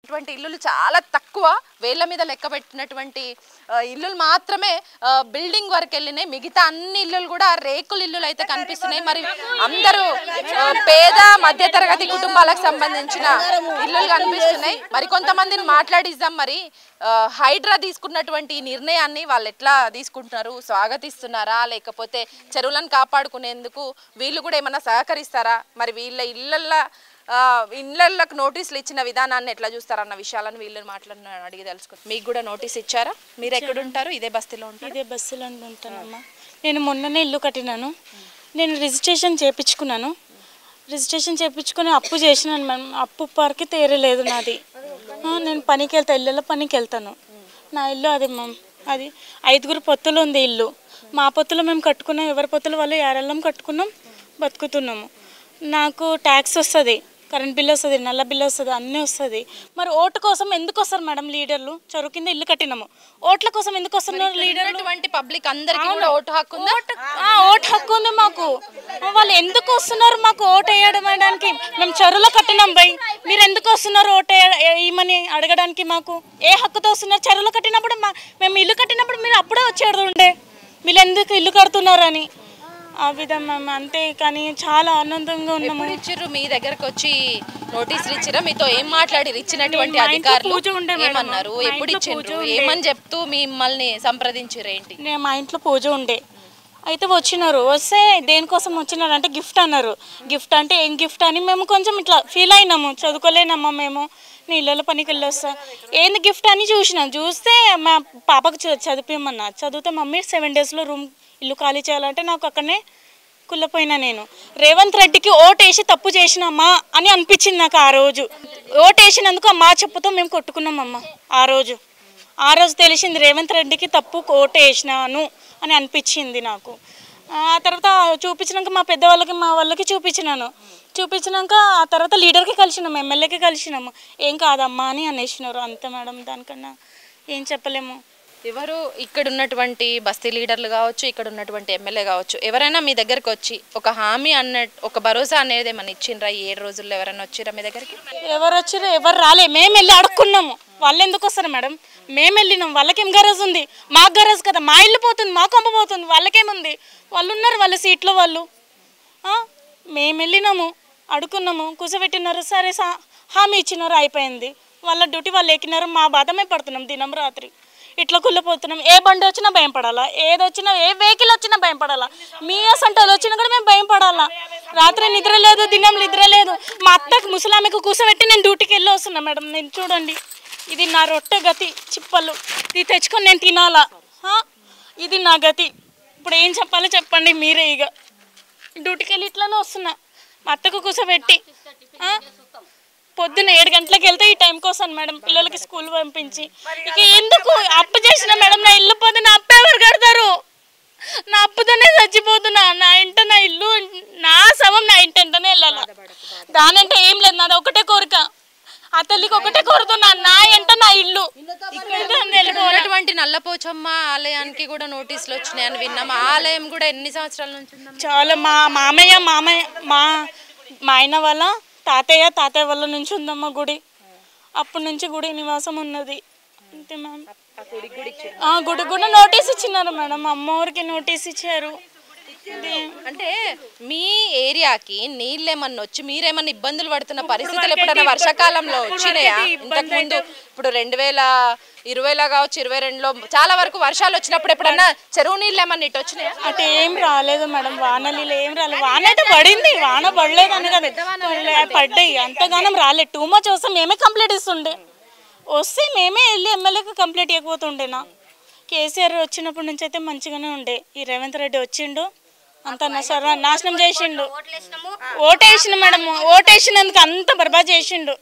ఉన్నటువంటి ఇల్లులు చాలా తక్కువ, వేళ్ల మీద లెక్క పెట్టినటువంటి ఇల్లులు మాత్రమే బిల్డింగ్ వరకు వెళ్ళినాయి. మిగతా అన్ని ఇల్లులు కూడా రేకుల ఇల్లులు అయితే కనిపిస్తున్నాయి. మరి అందరూ పేద మధ్యతరగతి కుటుంబాలకు సంబంధించిన ఇల్లులు కనిపిస్తున్నాయి. మరి కొంతమందిని మాట్లాడిద్దాం. మరి హైడ్రా తీసుకున్నటువంటి నిర్ణయాన్ని వాళ్ళు ఎట్లా తీసుకుంటున్నారు, స్వాగతిస్తున్నారా, లేకపోతే చెరువులను కాపాడుకునేందుకు వీళ్ళు కూడా ఏమన్నా సహకరిస్తారా, మరి వీళ్ళ ఇళ్ళకు నోటీసులు ఇచ్చిన విధానాన్ని ఎట్లా చూస్తారన్న విషయాలను వీళ్ళని అడిగి తెలుసుకుంటారు. మీకు కూడా నోటీస్ ఇచ్చారా? మీరు ఎక్కడ ఉంటారు? ఇదే బస్తీలో ఉంటారు? ఇదే బస్సులో ఉంటానమ్మా. నేను మొన్ననే ఇల్లు కట్టినాను. నేను రిజిస్ట్రేషన్ చేయించుకున్నాను. రిజిస్ట్రేషన్ చేయించుకుని అప్పు చేసినాను మేడం. అప్పు పరికి తీరలేదు నాది. నేను పనికి వెళ్తాను, ఇళ్ళలో పనికి వెళ్తాను. నా ఇల్లు అది మ్యామ్. అది 5 పొత్తులు ఉంది ఇల్లు. మా పొత్తులు మేము కట్టుకున్నాం, ఎవరి పొత్తులు వాళ్ళు ఏరెళ్ళం కట్టుకున్నాం, బతుకుతున్నాము. నాకు ట్యాక్స్ వస్తుంది, కరెంట్ బిల్ వస్తుంది, నల్ల బిల్ వస్తుంది, అన్నీ వస్తుంది. మరి ఓటు కోసం ఎందుకు వస్తారు మేడం లీడర్లు? చెరువు కింద ఇల్లు కట్టినాము, ఓట్ల కోసం ఎందుకు వస్తున్నారు లీడర్లు? పబ్లిక్ అందరికీ ఓటు హక్కు ఉంది. ఓటు హక్కు ఉంది మాకు. వాళ్ళు ఎందుకు వస్తున్నారు మాకు ఓటు వేయడానికి? మేము చెరువులో కట్టినాం బై, మీరు ఎందుకు వస్తున్నారు ఓటు వేయమని అడగడానికి? మాకు ఏ హక్కుతో వస్తున్నారు? చెరువులో కట్టినప్పుడు మేము ఇల్లు కట్టినప్పుడు మీరు అప్పుడే వచ్చేది ఉండే, వీళ్ళు ఎందుకు ఇల్లు కడుతున్నారు అని. ఆ విధంగా అంతే. కానీ చాలా ఆనందంగా ఉన్నాము. ఇచ్చిర్రు మీ దగ్గరకు వచ్చి నోటీసులు ఇచ్చిరా? మీతో ఏం మాట్లాడిరు? ఇచ్చినటువంటి అధికారులు ఏమన్నారు? ఎప్పుడు ఇచ్చిండ్రు? ఏమని చెప్తూ మిమ్మల్ని సంప్రదించారు? ఏంటి? నేను మా ఇంట్లో పూజ ఉండే, అయితే వచ్చినారు. వస్తే దేనికోసం వచ్చినారు అంటే గిఫ్ట్ అన్నారు. గిఫ్ట్ అంటే ఏం గిఫ్ట్ అని మేము కొంచెం ఇట్లా ఫీల్ అయినాము. చదువుకోలేనమ్మా మేము, నీళ్ళలో పనికి వెళ్ళి వస్తా, ఏంది గిఫ్ట్ అని చూసినాం. చూస్తే మా పాపకు చదివిమన్నా, చదివితే మమ్మీ 7 డేస్లో ఇల్లు ఖాళీ చేయాలంటే నాకు అక్కడనే కుళ్ళపోయినా. నేను రేవంత్ రెడ్డికి ఓటేసి తప్పు చేసినామా అని అనిపించింది నాకు. ఆ రోజు ఓటేసినందుకు మా చెప్పుతో మేము కొట్టుకున్నామమ్మ. ఆ రోజు తెలిసింది రేవంత్ రెడ్డికి తప్పు ఓటేసినాను అని అనిపించింది నాకు. ఆ తర్వాత చూపించినాక మా పెద్దవాళ్ళకి మా వాళ్ళకి చూపించినాక ఆ తర్వాత లీడర్కి కలిసినాము, ఎమ్మెల్యేకి కలిసినాము. ఏం కాదమ్మా అని అనేసినారు. అంతే మేడం, దానికన్నా ఏం చెప్పలేము. ఎవరు ఇక్కడ ఉన్నటువంటి బస్తీ లీడర్లు కావచ్చు, ఇక్కడ ఉన్నటువంటి ఎమ్మెల్యే కావచ్చు, ఎవరైనా మీ దగ్గరకు వచ్చి ఒక హామీ ఒక భరోసా అనేది ఏమన్నా ఇచ్చిండ్రా? 7 రోజుల్లో ఎవరైనా వచ్చిరా మీ దగ్గరికి? ఎవరు వచ్చిరా? ఎవరు రాలే. మేము వెళ్ళి అడుక్కున్నాము. వాళ్ళు ఎందుకు వస్తారు మేడం? మేము వెళ్ళినాం. వాళ్ళకేం గరజ్ ఉంది? మాకు గరజ్ కదా. మా ఇల్లు పోతుంది, మా కొంప పోతుంది, వాళ్ళకేముంది? వాళ్ళు ఉన్నారు వాళ్ళ సీట్లో వాళ్ళు. మేము వెళ్ళినాము, అడుక్కున్నాము, కూర్చోబెట్టినారు, సరే హామీ ఇచ్చినారు, అయిపోయింది. వాళ్ళ డ్యూటీ వాళ్ళు ఎక్కినారు. మా బాధ మేము పడుతున్నాం దినం రాత్రి. ఇట్లా కుళ్ళిపోతున్నాం. ఏ బండి వచ్చినా భయం పడాలా, ఏది వచ్చినా, ఏ వెహికల్ వచ్చినా భయం పడాలా, మీ అసంటోళ్ళు వచ్చినా కూడా మేము భయం పడాలా. రాత్రి నిద్ర లేదు, దినం నిద్ర లేదు. మా అత్తకి ముసలామెకు కూర్చోబెట్టి నేను డ్యూటీకి వెళ్ళి వస్తున్నా మేడం. నేను చూడండి, ఇది నా రొట్టె గతి. చిప్పలు ఇది తెచ్చుకొని నేను తినాలా, ఇది నా గతి. ఇప్పుడు ఏం చెప్పాలో చెప్పండి మీరే. ఇక డ్యూటీకి వెళ్ళి ఇట్లానే వస్తున్నా, మా అత్తకు కూర్చోబెట్టి. పొద్దున్న 7 గంటలకు వెళ్తే ఈ టైంకి వస్తాను మేడం, పిల్లలకి స్కూల్ పంపించి. ఇక ఎందుకు అప్పు చేసిన మేడం? నా ఇల్లు పోతే నా అప్పు ఎవరు కడతారు? నా అప్పుతోనే చచ్చిపోతున్నా. నా ఇంట నా ఇల్లు, నా శవం నా ఇంట ఎంతనే వెళ్ళాలా? దానంటే ఏం లేదు, నాది ఒకటే కోరిక. ఆ తల్లికి ఒకటే కోరుతున్నా, నా ఎంట నా ఇల్లు. ఇక్కడ నల్లపోచమ్మ ఆలయానికి కూడా నోటీసులు వచ్చినాయని విన్నాం. ఆలయం కూడా ఎన్ని సంవత్సరాల నుంచి? చాలా. మా మామయ్య మా ఆయన వాళ్ళ తాతయ్య వాళ్ళ నుంచి ఉందమ్మా గుడి. అప్పటి నుంచి గుడి నివాసం ఉన్నది. అంతే మ్యామ్. గుడి కూడా నోటీస్ ఇచ్చినారు మేడం. అమ్మవారికి నోటీస్ ఇచ్చారు. అంటే మీ ఏరియాకి నీళ్ళు ఏమన్నా వచ్చి మీరేమన్నా ఇబ్బందులు పడుతున్న పరిస్థితులు ఎప్పుడైనా వర్షాకాలంలో వచ్చినాయా? ఇంతకుముందు ఇప్పుడు 2020లో కావచ్చు, 2022లో చాలా వరకు వర్షాలు వచ్చినప్పుడు ఎప్పుడన్నా చెరువు నీళ్ళు ఏమన్నా ఇటు వచ్చినాయా? అటు ఏం రాలేదు మేడం. వాన నీళ్ళు ఏం రాలేదు. వాన అయితే పడింది, వాన పడలేదు అని కదా, పడ్డాయి. అంతగానం రాలేదు. 2 మచ్ వస్తే మేమే కంప్లీట్ ఇస్తుండే. వస్తే మేమే వెళ్ళి ఎమ్మెల్యేకి కంప్లీట్ ఇవ్వకపోతుండేనా? కేసీఆర్ వచ్చినప్పటి నుంచి అయితే మంచిగానే ఉండే. ఈ రేవంత్ రెడ్డి వచ్చిండు, అంత నాశనం చేసిండు. ఓటేసిన మేడం, ఓటేసినందుకు అంత బర్బాద్ చేసిండు.